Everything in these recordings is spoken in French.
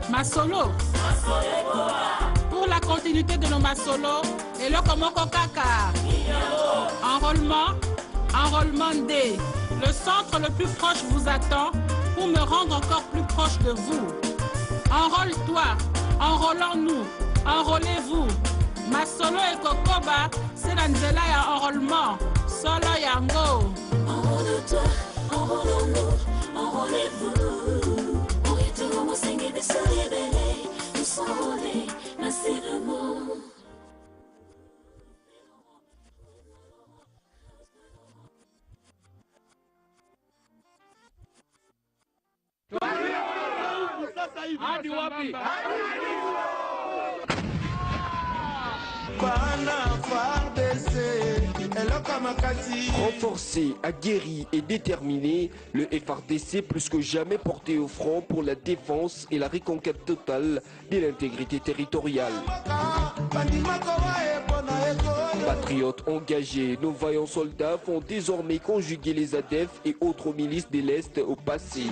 Masolo. Pour la continuité de nos Masolo, et le Komoko Kaka. Enrôlement D. Le centre le plus proche vous attend pour me rendre encore plus proche de vous. Enrôle-toi, enrôlons-nous, enrôlez-vous. Masolo et Kokoba, c'est l'Anzela et enrôlement. Solo Yango. Enrôle-toi, enrôlons-nous, enrôlez-vous. Pour y tout mon Seigneur de se révéler, nous s'enrôler, merci le mot. Hadi wapi? Renforcé, aguerri et déterminé, le FARDC plus que jamais porté au front pour la défense et la reconquête totale de l'intégrité territoriale. Patriotes engagés, nos vaillants soldats font désormais conjuguer les ADF et autres milices de l'Est au passé.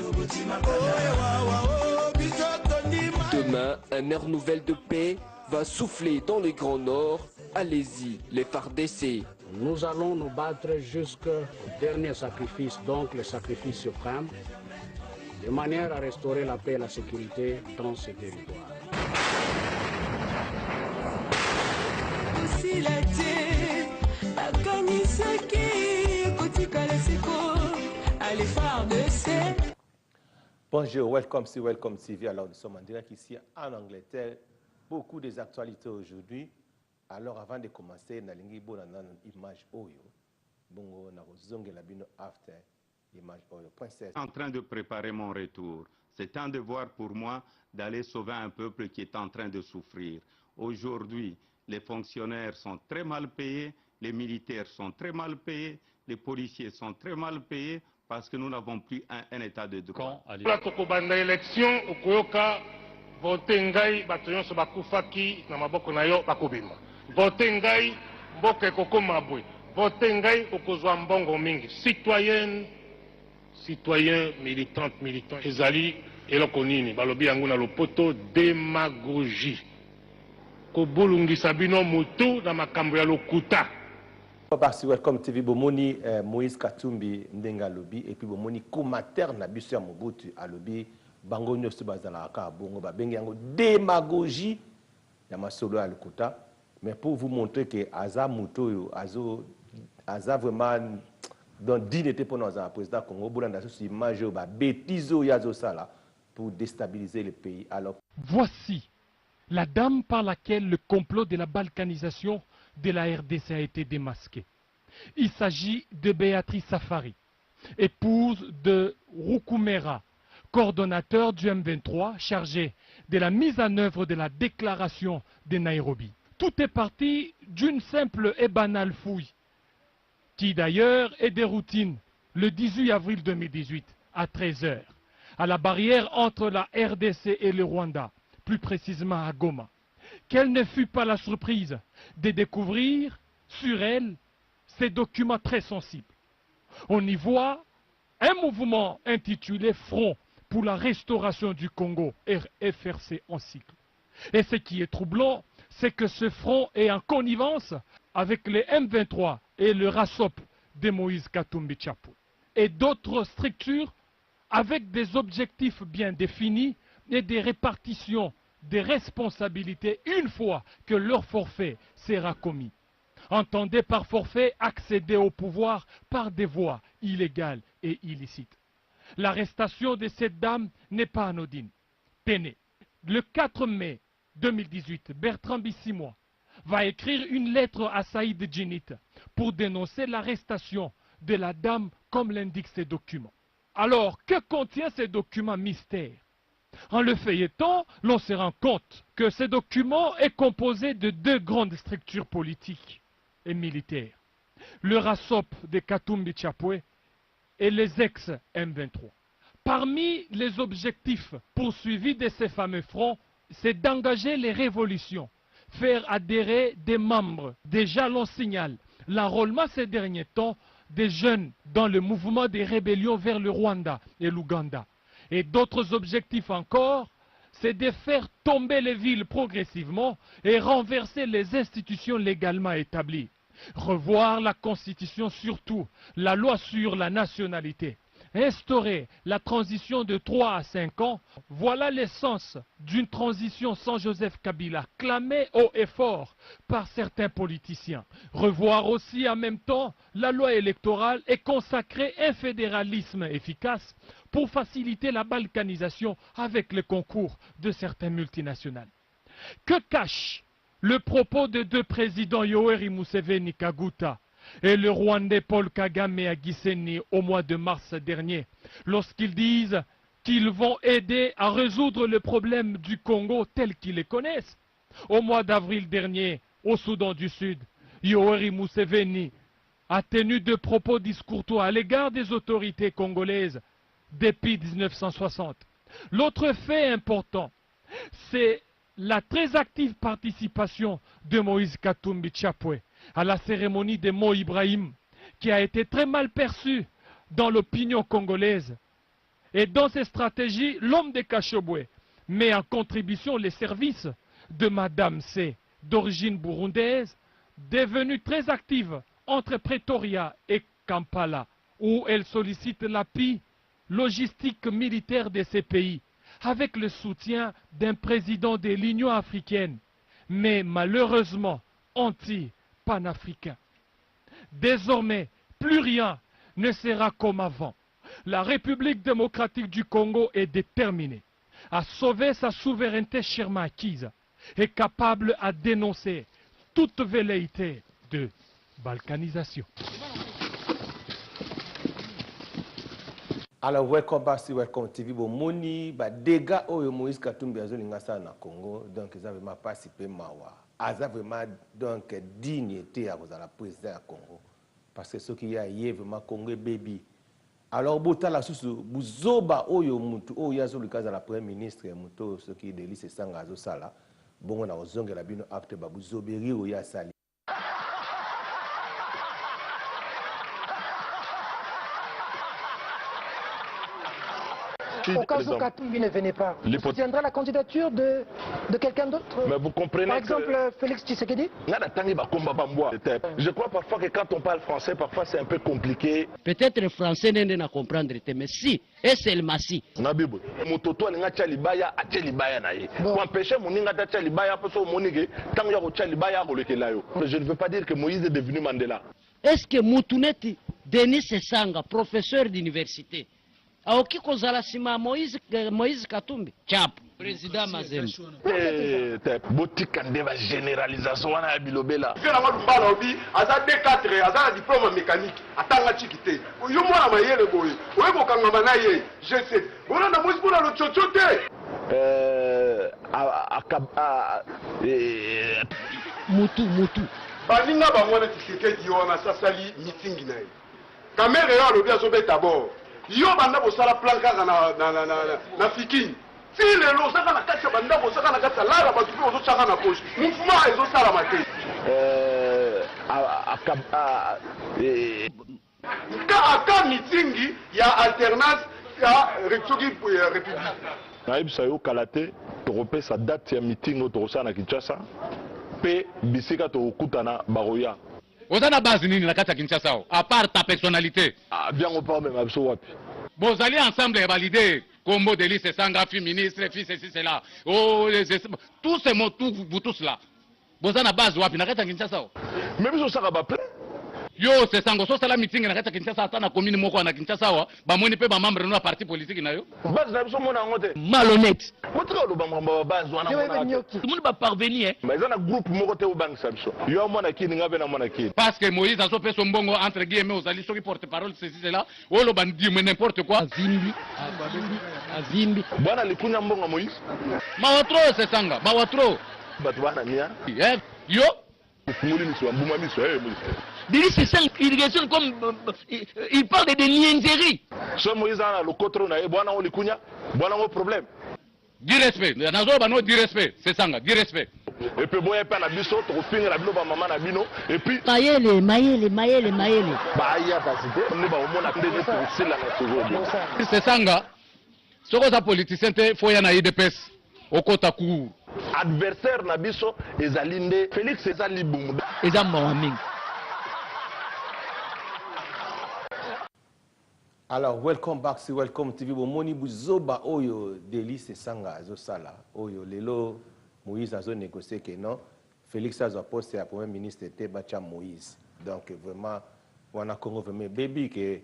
Demain, un air nouvel de paix va souffler dans le Grand Nord. Allez-y, les FARDC. Nous allons nous battre jusqu'au dernier sacrifice, donc le sacrifice suprême, de manière à restaurer la paix et la sécurité dans ce territoire. Bonjour, welcome TV. Alors nous sommes en direct ici en Angleterre. Beaucoup des actualités aujourd'hui. Alors avant de commencer, nalingi bona nan image oyo. Bongo na kozongela bino after image oyo. En train de préparer mon retour. C'est un devoir pour moi d'aller sauver un peuple qui est en train de souffrir. Aujourd'hui, les fonctionnaires sont très mal payés, les militaires sont très mal payés, les policiers sont très mal payés parce que nous n'avons plus un état de droit. La tokobanda élection okoyoka vote ngai bato nyonso bakufaki na maboko na yo bakobima. Vote ngai mboka ekokoma boye. Vote ngai okozwa mbongo mingi. Citoyenne, citoyen, militante, militant ezali eloko nini balobi yango na lopoto démagogie. Kobulungisa bino mutu na makambo ya lokuta. Basi welcome TV bomoni Moïse Katumbi ndenga lobi et puis bomoni commentaire na biso ya Mobutu alobi bango nyonso bazalaka bongo babengi yango démagogie ya masolo ya lokuta. Mais pour vous montrer que Aza Mouto, Aza vraiment, dans dignité pour nos président Congo, Boulanda, c'est image, bêtiso yazo sala pour déstabiliser le pays. Alors, voici la dame par laquelle le complot de la balkanisation de la RDC a été démasqué. Il s'agit de Béatrice Safari, épouse de Rukumera, coordonnateur du M23 chargé de la mise en œuvre de la déclaration de Nairobi. Tout est parti d'une simple et banale fouille, qui d'ailleurs est de routine, le 18 avril 2018, à 13 h, à la barrière entre la RDC et le Rwanda, plus précisément à Goma. Quelle ne fut pas la surprise de découvrir sur elle ces documents très sensibles. On y voit un mouvement intitulé Front pour la restauration du Congo, FRC en cycle. Et ce qui est troublant, c'est que ce front est en connivence avec les M23 et le RASOP de Moïse Katumbi Chapwe et d'autres structures avec des objectifs bien définis et des répartitions des responsabilités une fois que leur forfait sera commis. Entendez par forfait accéder au pouvoir par des voies illégales et illicites. L'arrestation de cette dame n'est pas anodine. Tenez, le 4 mai 2018, Bertrand Bissimois va écrire une lettre à Saïd Djinit pour dénoncer l'arrestation de la dame comme l'indiquent ces documents. Alors, que contient ces documents mystères? En le feuilletant, l'on se rend compte que ce document est composé de deux grandes structures politiques et militaires. Le RASOP de Katumbi Chapwe et les ex-M23. Parmi les objectifs poursuivis de ces fameux fronts, c'est d'engager les révolutions, faire adhérer des membres. Déjà l'on signale l'enrôlement ces derniers temps des jeunes dans le mouvement des rébellions vers le Rwanda et l'Ouganda. Et d'autres objectifs encore, c'est de faire tomber les villes progressivement et renverser les institutions légalement établies. Revoir la Constitution, surtout la loi sur la nationalité. Instaurer la transition de 3 à 5 ans, voilà l'essence d'une transition sans Joseph Kabila, clamée haut et fort par certains politiciens. Revoir aussi en même temps la loi électorale et consacrer un fédéralisme efficace pour faciliter la balkanisation avec le concours de certains multinationales. Que cache le propos de deux présidents Yoweri Museveni Kaguta et le Rwandais Paul Kagame à Gisenyi au mois de mars dernier, lorsqu'ils disent qu'ils vont aider à résoudre le problème du Congo tel qu'ils le connaissent? Au mois d'avril dernier, au Soudan du Sud, Yoweri Museveni a tenu de propos discourtois à l'égard des autorités congolaises depuis 1960. L'autre fait important, c'est la très active participation de Moïse Katumbi Chapwe à la cérémonie de Mo Ibrahim, qui a été très mal perçue dans l'opinion congolaise. Et dans ces stratégies, l'homme de Kashobwe met en contribution les services de Madame C, d'origine burundaise, devenue très active entre Pretoria et Kampala, où elle sollicite l'appui logistique militaire de ces pays, avec le soutien d'un président de l'Union africaine, mais malheureusement anti-panafricain. Désormais, plus rien ne sera comme avant. La République démocratique du Congo est déterminée à sauver sa souveraineté chèrement acquise et capable à dénoncer toute velléité de balkanisation. Alors, welcome back to Welcome TV. Bon, moni, ba dégâts au Moïse Katumbi azolinga ça na Congo, donc ils avaient vraiment participé mawa. Ils avaient vraiment donc dignité à la présidence du Congo, parce que ce qui y a vraiment Congo baby. Alors, bota la sous buzoba oyo mutu oyo yazo le cas de la première ministre muto ce qui délit c'est sanga azo sala. Bon, on a ozonga la bino acte ba buzoberi oyo ya sali. Au cas où Katumbi ne venait pas, vous soutiendrez la candidature de quelqu'un d'autre? Mais vous comprenez. Par exemple, Félix Tshisekedi? Je crois parfois que quand on parle français, parfois c'est un peu compliqué. Peut-être le français n'est pas comprendre, mais si, et seulement si. Nabibu, Mototo n'a pas libaya, a libaya naïe. Pour empêcher mon n'a pas libaya, parce que monige, tant qu'il y a libaya, je ne veux pas dire que Moïse est devenu Mandela. Est-ce que Moutouneti, Denis Sanga, professeur d'université, aoki kozala sima Moïse Katumbi Chap président Mazembe botika ndeba généralisation wana ya bilobela fela malumbala obi aza D4 aza na diplôme mécanique atanga chikite yo mwana mayele boye oye kokangama na ye je sais bona na Moïse bona lo chochote mutu baninga bango na Tshisekedi yo na sasali meeting na ye kamere yo alobi azobeta bord yo banda bosala plan kaka na fikini ti lelo osaka na kati ya bandako osaka na kati ya lara bato mpe ozotyaka na poche mouvement ezosalama te aka mitingi ya alternance ya soki république nayebisa yo kala te tokopesa date ya meeting oyo tokosala na Kinshasa mpe bisika tokokutana bakoya. Ozana base nini na kati ya Kinshasa à part ta personnalité. Ah bien on parle même absolument wapi. Vous allez ensemble et valider combo de liste Sanga, fils ministre, fils ceci, cela. Oh, tous ces mots, vous tous là. Vous avez une base, wapi, n'arrête à Kinshasa. Même si on s'en va plein. Yo, c'est Sango, so la meeting, n'arrête à Kinshasa, t'as na commune moko na Kinshasa, bah moi ne peux pas membre de notre parti politique na yo. Base na biso mona ngote. Malhonnête. Motra lo bamba base wana mona. Tout le monde va parvenir. Mais ça na groupe moko te obang sabso. Yo mona kini ngabe na mona kini. Parce que Moïse a fait son bongo entre guillemets aux alliés qui porte-parole ceci cela. Oh le bandit mais n'importe quoi. Azimbi. Bwana likunya mbongo Moïse. Mawatro c'est Sanga, mawatro. Batu bana nia. Yo. Fumuli miso mbuma miso Dili c'est ça irrigation comme il parle de niaiseries. So Moïse ana le contrôle na bwana on likunya, bwana on problème. Dis respect, nazo bano dis respect, c'est Sanga, dis respect. Et puis boya pa na biso to finir la bino ba maman na bino et puis Mayele. Ba ya pasité, ne ba omona ndenge c'est la toujours. C'est Sanga. Soko za politicien te foya na IDPS okota ku. Adversaire na biso ezalinde Félix ezali bumuda. Ezamba wa mingi. Alors, welcome back, c'est Welcome TV. Moni buzoba oyo Délice Sanga azo sala oyo lelo Moïse azo négocié que non Félix azo posté à premier ministre était Bacha Moïse. Donc vraiment on a Congo vraiment baby que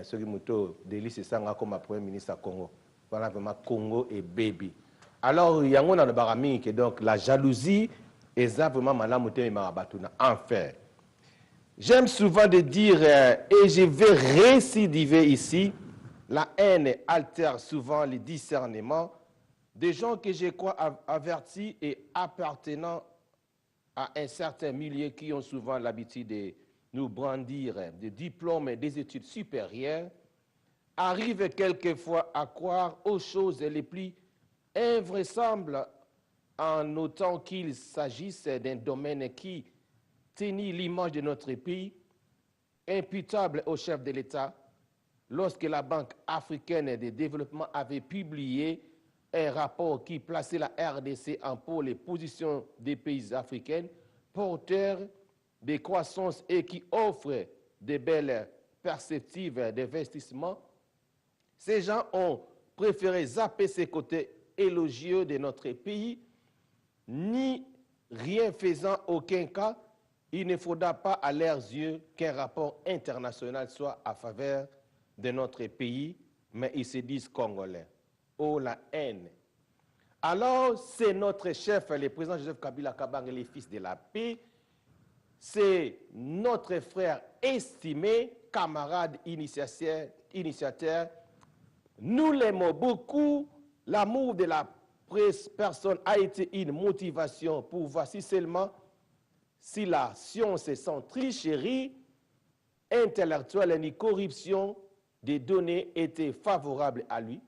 ce qui muto Délice Sanga comme premier ministre à Congo. Voilà vraiment Congo et baby. Alors il y a un barami que donc la jalousie est vraiment malamu te marabatuna enfer. J'aime souvent de dire, et je vais récidiver ici, la haine altère souvent les discernements des gens que je crois avertis et appartenant à un certain milieu qui ont souvent l'habitude de nous brandir des diplômes et des études supérieures, arrivent quelquefois à croire aux choses les plus invraisemblables en autant qu'il s'agisse d'un domaine qui tenir l'image de notre pays, imputable au chef de l'État, lorsque la Banque africaine de développement avait publié un rapport qui plaçait la RDC en pôle les positions des pays africains, porteurs de croissance et qui offrent de belles perspectives d'investissement. Ces gens ont préféré zapper ces côtés élogieux de notre pays, ni rien faisant aucun cas. Il ne faudra pas à leurs yeux qu'un rapport international soit à faveur de notre pays, mais ils se disent congolais. Oh la haine. Alors c'est notre chef, le président Joseph Kabila Kabange, les fils de la paix, c'est notre frère estimé, camarade initiateur. Nous l'aimons beaucoup. L'amour de la personne a été une motivation pour voici seulement si la science est sans tricherie intellectuelle ni corruption des données étaient favorables à lui.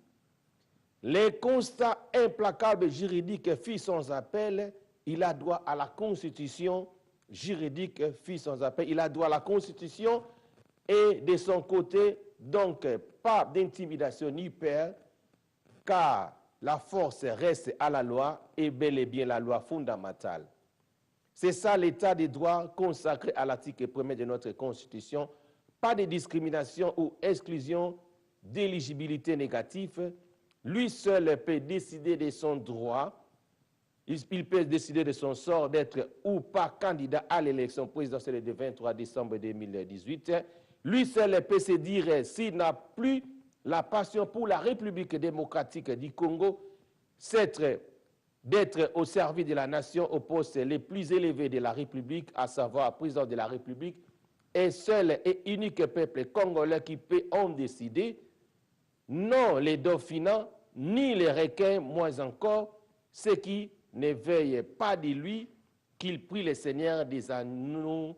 Les constats implacables juridiques fit sans appel, il a droit à la Constitution juridique fit sans appel, il a droit à la Constitution et de son côté, donc pas d'intimidation ni peur, car la force reste à la loi et bel et bien la loi fondamentale. C'est ça l'état des droits consacré à l'article 1er de notre Constitution. Pas de discrimination ou exclusion d'éligibilité négative. Lui seul peut décider de son droit. Il peut décider de son sort d'être ou pas candidat à l'élection présidentielle du 23 décembre 2018. Lui seul peut se dire s'il n'a plus la passion pour la République démocratique du Congo, d'être au service de la nation au poste les plus élevés de la République, à savoir président de la République, est seul et unique peuple congolais qui peut en décider, non les dauphinats, ni les requins, moins encore, ceux qui ne veillent pas de lui, qu'il prie le Seigneur des anneaux,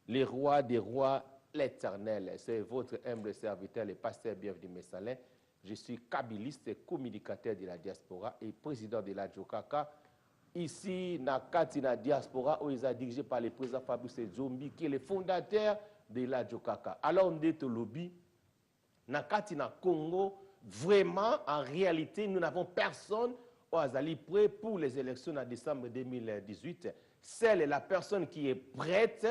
les rois des rois, l'Éternel. C'est votre humble serviteur, le pasteur Bienvenu Messalin. Je suis kabiliste, communicateur de la diaspora et président de la Jokaka. Ici, Nakati na diaspora, où ils sont dirigés par le président Fabrice Zombi, qui est le fondateur de la Jokaka. Alors, on est au lobby. Nakati na Congo, vraiment, en réalité, nous n'avons personne au Azali prêt pour les élections en décembre 2018. Celle est la personne qui est prête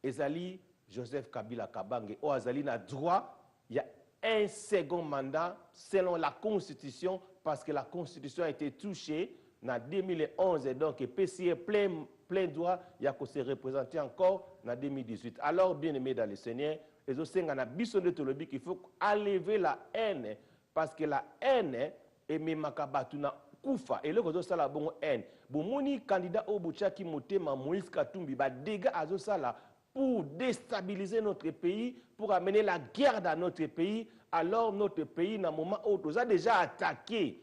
ezali Joseph Kabila Kabange o azali na droit il y a un second mandat selon la constitution parce que la constitution a été touchée en 2011 et donc PCA plein droit il y a que se représenter encore en 2018. Alors bien aimé dans le Seigneur, et aussi on a besoin de tolobi qu'il faut enlever la haine parce que la haine est même makabatuna kufa et le kozo sala bon haine. Bon moni candidat au Bouchaki Motema Moïse Katumbi ba dégâts azo sala pour déstabiliser notre pays, pour amener la guerre dans notre pays, alors notre pays, dans un moment où nous a déjà attaqué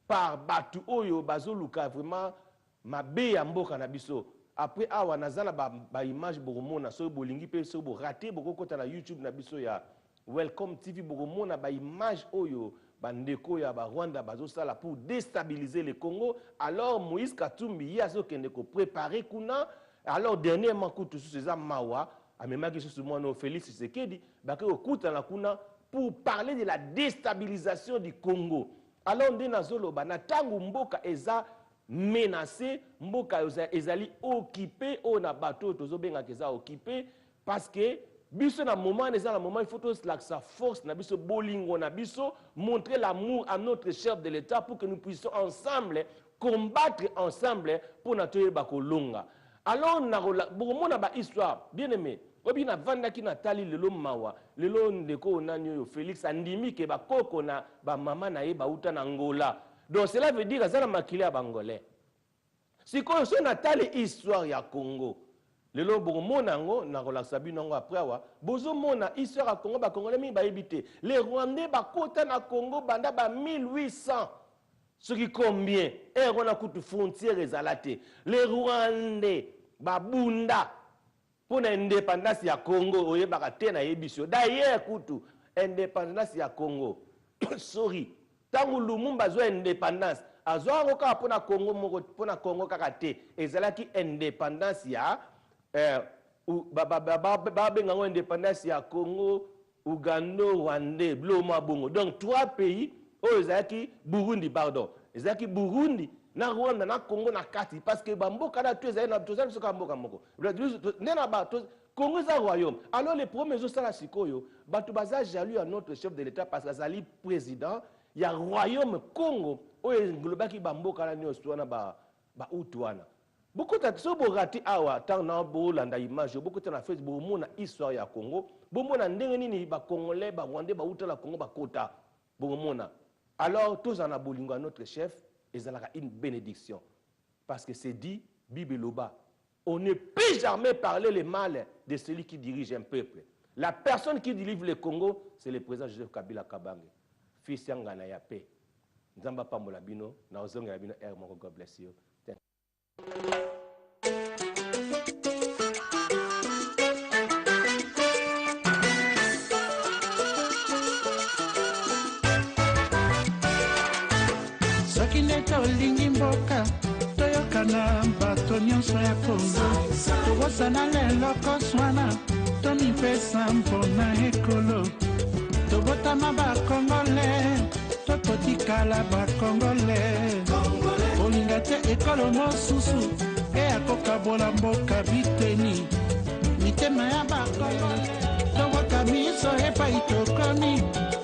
par Batu Oyo, Bazoluka, vraiment, Mabé Yamboka Nabiso. Après, awa nazana ba image boromona so bolingi pe so bo raté boko kota na YouTube Nabiso ya Welcome TV boromona ba image Oyo bandeko ya ba Rwanda bazo sala pour déstabiliser le Congo. Alors Moïse Katumbi ya so kende ko préparer kuna. Alors, dernièrement, tout ces mawa, à même que ce soit Félix Tshisekedi, pour parler de la déstabilisation du Congo. Alors, on dit na tangu mboka eza menacé, mboka ezali occupé, on a bateau, tozo benga keza occupé, parce que biso na moment, il faut tous sa force, na biso bolingo na biso, montrer l'amour à notre chef de l'État pour que nous puissions ensemble combattre ensemble pour notre bakolonga. Alors, on a une histoire, bien aimé. On a vanda qui n'a tali le mawa, le long de Konanyo, Félix Andimi, qui est koko na ba maman na eba uta na Angola. Donc cela veut dire que ça n'a makilé à Bangolais. Si on a tali histoire ya Congo, le long de Monango, na relaxabi nango après wa, bozo mona histoire à Congo, ba Congolais mi ba éviter. Les Rwandais ba kota na Congo banda ba 1800. Ce qui combien? Et on a coûté frontières et zalaté. Les Rwandais, babunda, pour l'indépendance du Congo, oye bakate na yebisio. D'ailleurs, coûte indépendance du Congo. Sorry. Tant que Lumumba a indépendance, azwa ngoka pour na Congo moko pour na Congo kakate. Ezalaki indépendance ya benga indépendance ya Congo, Uganda, Rwanda, Bloma Bongo. Donc 3 pays. Oh, ezaki Burundi, pardon. Ezaki Burundi, na Rwanda, na Congo, na Kati. Parce que Bamboka, na Tuesa, na Tuesa, na Mboka Moko. Nena ba, Congo, c'est un royaume. Alors, les premiers jours, ça, la Sikoyo, Batubaza, jaloux à notre chef de l'État, parce que Zali président, il y a un royaume Congo, où il y a Bamboka, na Nyostuana, ba Utuana. Beaucoup de choses sont ratés awa, tant na Bolanda image, beaucoup de choses Facebook, mon histoire ya Congo, beaucoup de ndengeni ba Congolais, ba Rwandais, ba Utala Congo, ba Kota, beaucoup mona. Alors, tous en abolingo à notre chef, ils ont une bénédiction. Parce que c'est dit, Bible Loba, on ne peut jamais parler le mal de celui qui dirige un peuple. La personne qui dirige le Congo, c'est le président Joseph Kabila Kabange. Fils Yangana ya paix. Nzamba Pamolabino, Naozong Labino, God bless you. Tolingi mboka toyokana bato nyonso ya Kongo tokosana lelo koswana tomipesa mpona ekolo tobotama bakongole tokotikala bakongole olinga te ekolo mosusu eyakokabola mboka biteni mitema ya bakongole toboka miso epai tokomi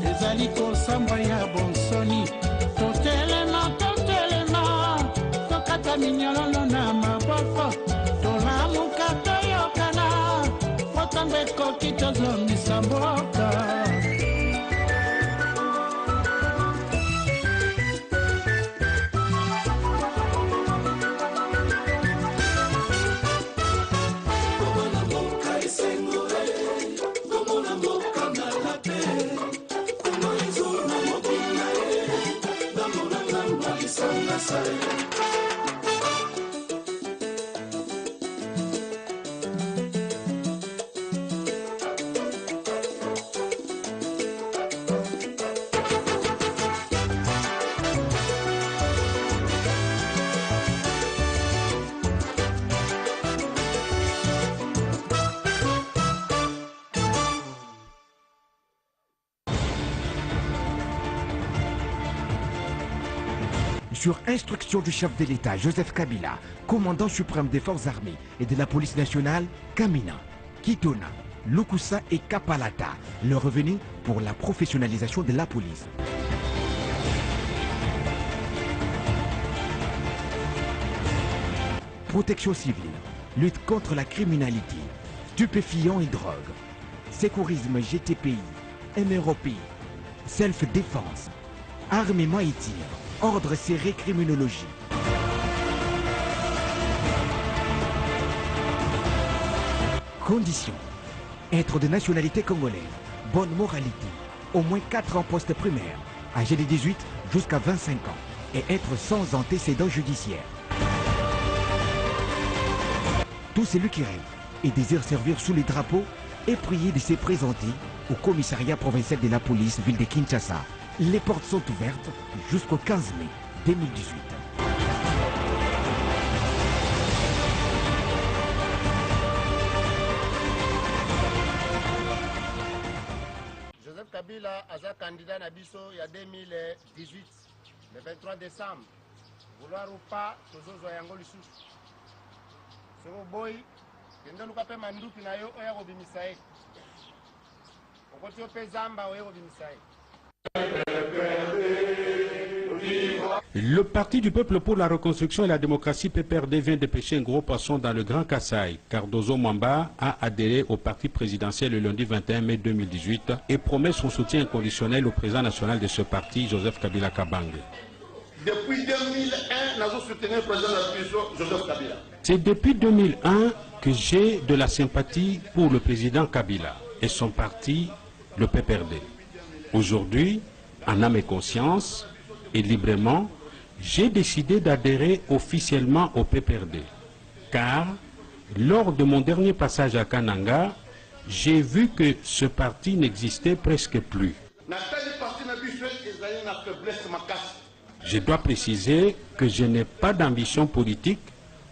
ezali kosambwa ya bonsoni totelema tokata minyololo na maboko tolamuka toyokana motambe koki tozongisa mboka Sur instruction du chef de l'État, Joseph Kabila, commandant suprême des forces armées et de la police nationale, Kamina, Kitona, Lukusa et Kapalata. Le revenu pour la professionnalisation de la police. Protection civile, lutte contre la criminalité, stupéfiants et drogue, sécurisme GTPI, MROPI, self-défense, armement et tir, ordre serré criminologie. Conditions: être de nationalité congolaise, bonne moralité, au moins 4 ans poste primaire, âgé de 18 jusqu'à 25 ans, et être sans antécédents judiciaires. Tout celui qui rêve et désire servir sous les drapeaux est prié de se présenter au commissariat provincial de la police ville de Kinshasa. Les portes sont ouvertes jusqu'au 15 mai 2018. Joseph Kabila a candidat à Bisso il y a 2018, le 23 décembre. Vouloir ou pas, toujours Zoyango Lissou. C'est mon boy, qui est un peu manduki na yo oya kobimisae. Okoti ope zamba oya kobimisae. Le Parti du peuple pour la reconstruction et la démocratie PPRD vient de pêcher un gros poisson dans le Grand Kasaï. Cardozo Mwamba a adhéré au parti présidentiel le lundi 21 mai 2018 et promet son soutien inconditionnel au président national de ce parti, Joseph Kabila Kabange. Depuis 2001, nous soutenons le président de la République, Joseph Kabila. C'est depuis 2001 que j'ai de la sympathie pour le président Kabila et son parti, le PPRD. Aujourd'hui, en âme et conscience et librement, j'ai décidé d'adhérer officiellement au PPRD. Car, lors de mon dernier passage à Kananga, j'ai vu que ce parti n'existait presque plus. Je dois préciser que je n'ai pas d'ambition politique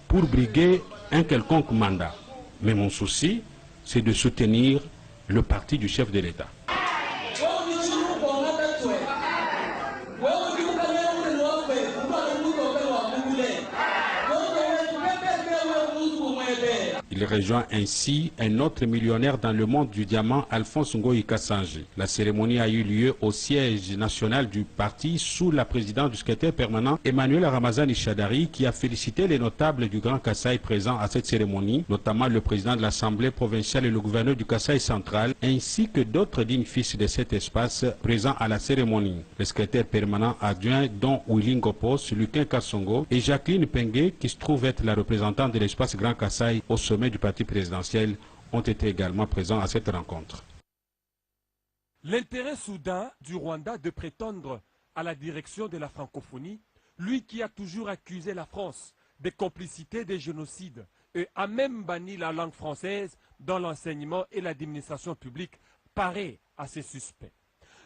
pour briguer un quelconque mandat. Mais mon souci, c'est de soutenir le parti du chef de l'État. Il rejoint ainsi un autre millionnaire dans le monde du diamant, Alphonse Ngoï Kassanji. La cérémonie a eu lieu au siège national du parti sous la présidence du secrétaire permanent Emmanuel Ramazani Chadari, qui a félicité les notables du Grand Kasaï présents à cette cérémonie, notamment le président de l'Assemblée provinciale et le gouverneur du Kasaï central, ainsi que d'autres dignes fils de cet espace présents à la cérémonie. Le secrétaire permanent adjoint, dont Willing Gopos, Luquin Kassongo et Jacqueline Pengue, qui se trouve être la représentante de l'espace Grand Kasaï au sommet du parti présidentiel, ont été également présents à cette rencontre. L'intérêt soudain du Rwanda de prétendre à la direction de la francophonie, lui qui a toujours accusé la France de complicité des génocides et a même banni la langue française dans l'enseignement et l'administration publique, paraît assez suspect.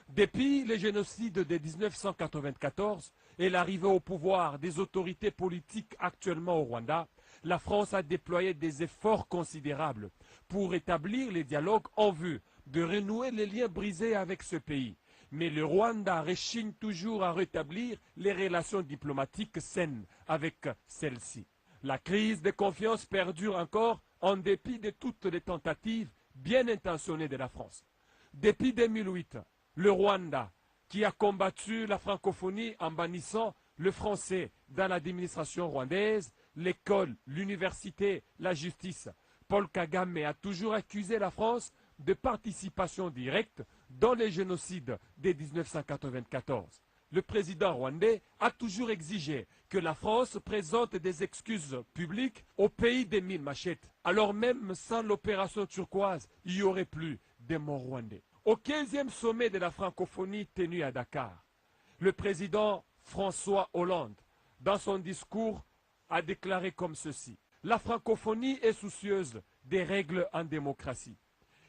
Depuis le génocide de 1994 et l'arrivée au pouvoir des autorités politiques actuellement au Rwanda, la France a déployé des efforts considérables pour établir les dialogues en vue de renouer les liens brisés avec ce pays. Mais le Rwanda rechigne toujours à rétablir les relations diplomatiques saines avec celle-ci. La crise de confiance perdure encore en dépit de toutes les tentatives bien intentionnées de la France. Depuis 2008, le Rwanda, qui a combattu la francophonie en bannissant le français dans l'administration rwandaise, l'école, l'université, la justice, Paul Kagame a toujours accusé la France de participation directe dans les génocides de 1994. Le président rwandais a toujours exigé que la France présente des excuses publiques au pays des mille machettes. Alors même sans l'opération turquoise, il n'y aurait plus de morts rwandais. Au 15e sommet de la francophonie tenu à Dakar, le président François Hollande, dans son discours, a déclaré comme ceci: la francophonie est soucieuse des règles en démocratie,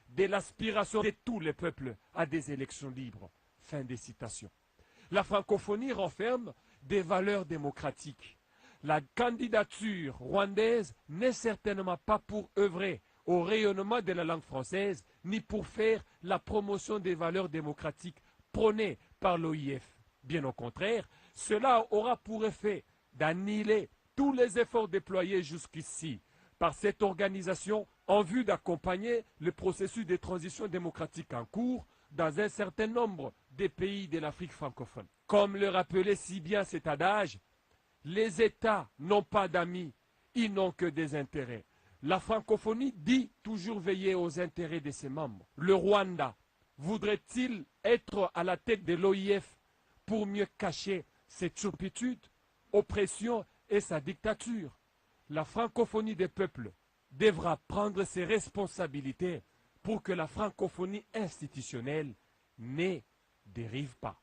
de l'aspiration de tous les peuples à des élections libres. Fin des citations. La francophonie renferme des valeurs démocratiques. La candidature rwandaise n'est certainement pas pour œuvrer au rayonnement de la langue française, ni pour faire la promotion des valeurs démocratiques prônées par l'OIF. Bien au contraire, cela aura pour effet d'annihiler tous les efforts déployés jusqu'ici par cette organisation en vue d'accompagner le processus de transition démocratique en cours dans un certain nombre des pays de l'Afrique francophone. Comme le rappelait si bien cet adage, les États n'ont pas d'amis, ils n'ont que des intérêts. La francophonie dit toujours veiller aux intérêts de ses membres. Le Rwanda voudrait-il être à la tête de l'OIF pour mieux cacher ses turpitudes, oppression et sa dictature? La francophonie des peuples devra prendre ses responsabilités pour que la francophonie institutionnelle ne dérive pas.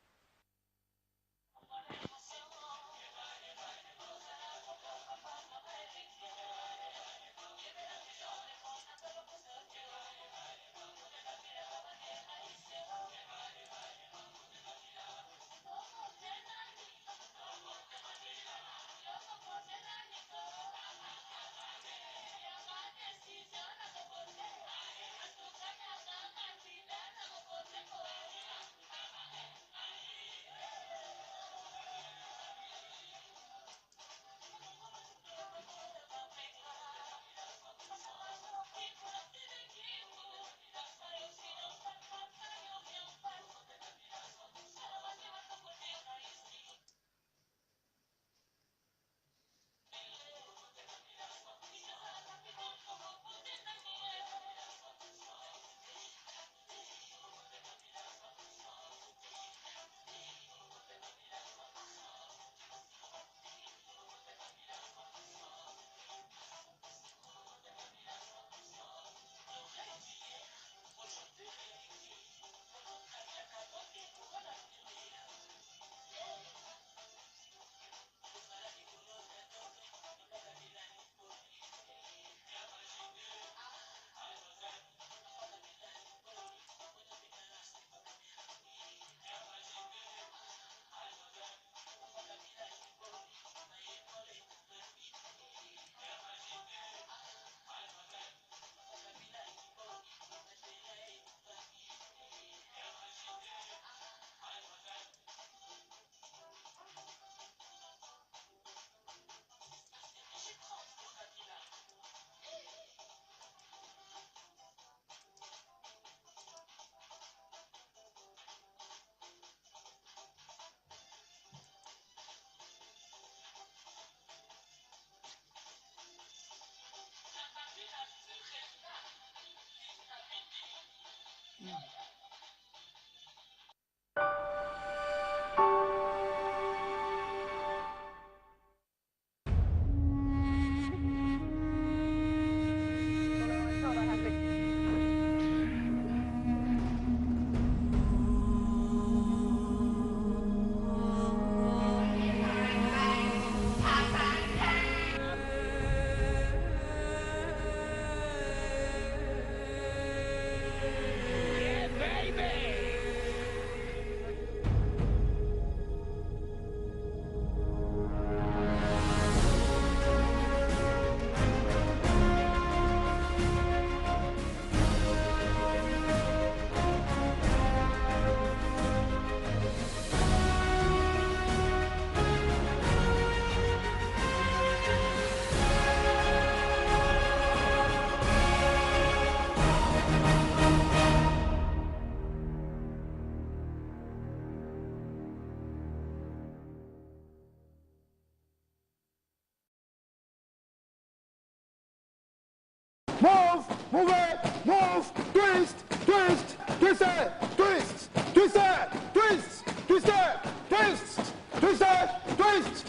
Move, move it, move, twist, twist, twist it, twist, twist it, twist, twist it, twist, twist it, twist.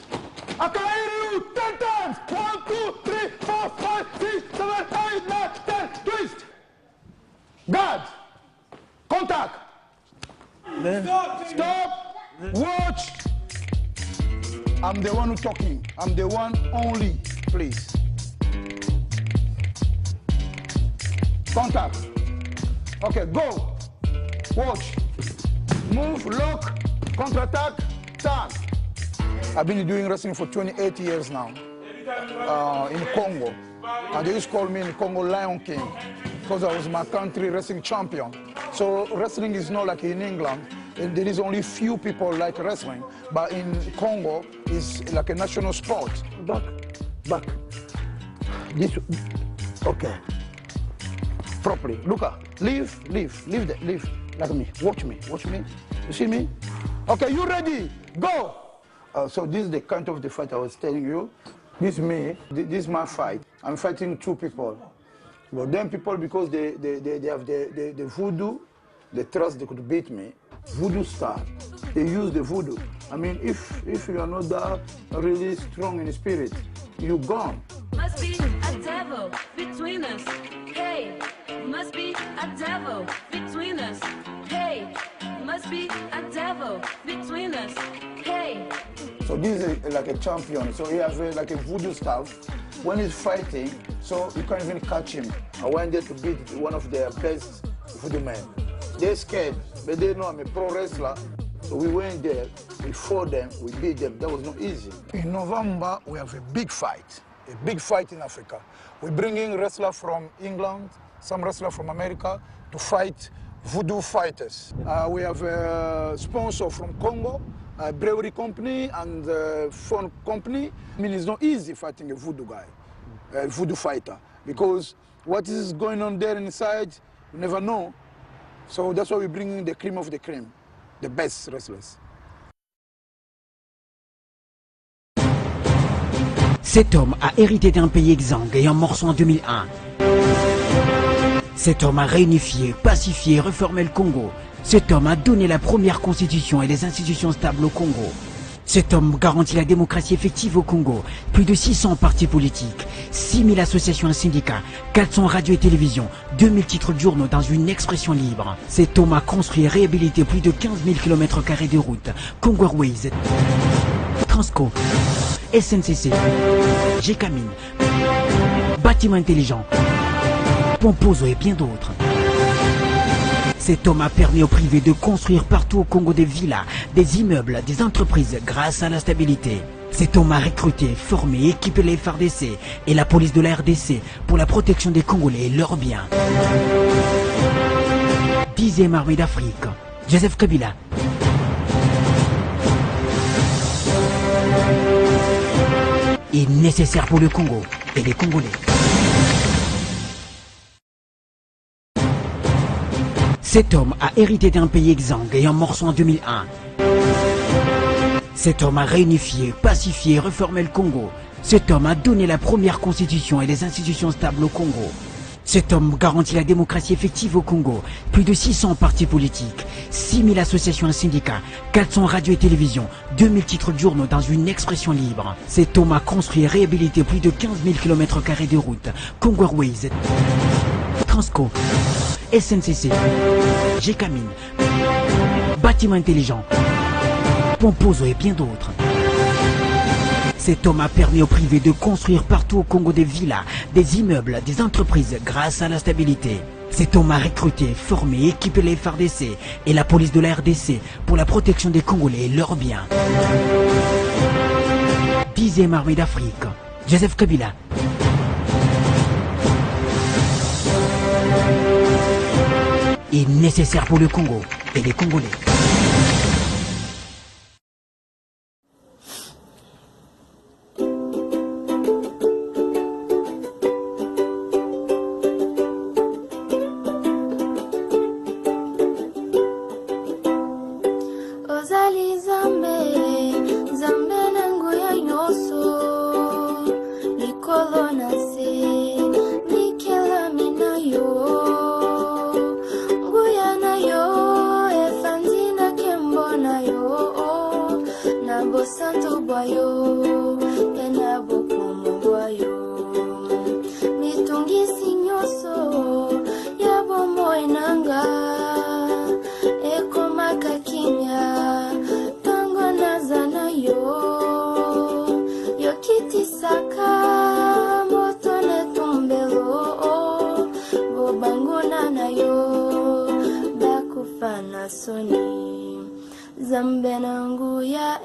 I can hear you 10 times. 1, 2, 3, 4, 5, 6, 7, 8, 9, 10, twist. Guard. Contact. Stop. Watch. I'm the one who's talking. I'm the one only, please. Contact. Okay, go. Watch. Move, look, counter-attack, turn. I've been doing wrestling for 28 years now in Congo. And they used to call me in Congo Lion King because I was my country wrestling champion. So wrestling is not like in England. There is only few people like wrestling. But in Congo, it's like a national sport. Back, back. This. Okay. Properly. Luca, leave like me. Watch me. You see me? Okay, you ready? Go! So this is the kind of the fight I was telling you. This is my fight. I'm fighting two people. But then people, because they have the voodoo, they trust they could beat me. Voodoo style. They use the voodoo. I mean, if you are not that really strong in spirit, you're gone. Must be a devil between us. Hey, must be a devil between us. Hey, must be a devil between us. Hey. So this is like a champion. So he has like a voodoo staff. When he's fighting, so you can't even catch him. I went there to beat one of their best voodoo men. They're scared, but they know I'm a pro wrestler. So we went there, we fought them, we beat them. That was not easy. In November, we have a big fight in Africa. We're bringing wrestlers from England, some wrestlers from America to fight voodoo fighters. We have a sponsor from Congo, a brewery company and a phone company. I mean, it's not easy fighting a voodoo guy, a voodoo fighter, because what is going on there inside, you never know. So that's why we're bringing the cream of the cream, the best wrestlers. Cet homme a hérité d'un pays exsangue et en morceaux en 2001. Cet homme a réunifié, pacifié et reformé le Congo. Cet homme a donné la première constitution et les institutions stables au Congo. Cet homme garantit la démocratie effective au Congo. Plus de 600 partis politiques, 6000 associations et syndicats, 400 radios et télévisions, 2000 titres de journaux dans une expression libre. Cet homme a construit et réhabilité plus de 15 000 km² de routes, Congo Airways, Transco, SNCC, GCAMIN, Bâtiments intelligents, Pomposo et bien d'autres. Cet homme a permis au privé de construire partout au Congo des villas, des immeubles, des entreprises grâce à la stabilité. Cet homme a recruté, formé, équipé les FARDC et la police de la RDC pour la protection des Congolais et leurs biens. 10e armée d'Afrique, Joseph Kabila. Est nécessaire pour le Congo et les Congolais. Cet homme a hérité d'un pays exsangue et en morceaux en 2001. Cet homme a réunifié, pacifié et reformé le Congo. Cet homme a donné la première constitution et les institutions stables au Congo. Cet homme garantit la démocratie effective au Congo. Plus de 600 partis politiques, 6000 associations et syndicats, 400 radios et télévisions, 2000 titres de journaux dans une expression libre. Cet homme a construit et réhabilité plus de 15 000 km² de routes, Congo Airways, Transco, SNCC, GCAMIN, Bâtiments intelligents, Pomposo et bien d'autres. Cet homme a permis au privé de construire partout au Congo des villas, des immeubles, des entreprises grâce à la stabilité. Cet homme a recruté, formé, équipé les FARDC et la police de la RDC pour la protection des Congolais et leurs biens. 10e armée d'Afrique, Joseph Kabila. Est nécessaire pour le Congo et les Congolais. Zambe nangu ya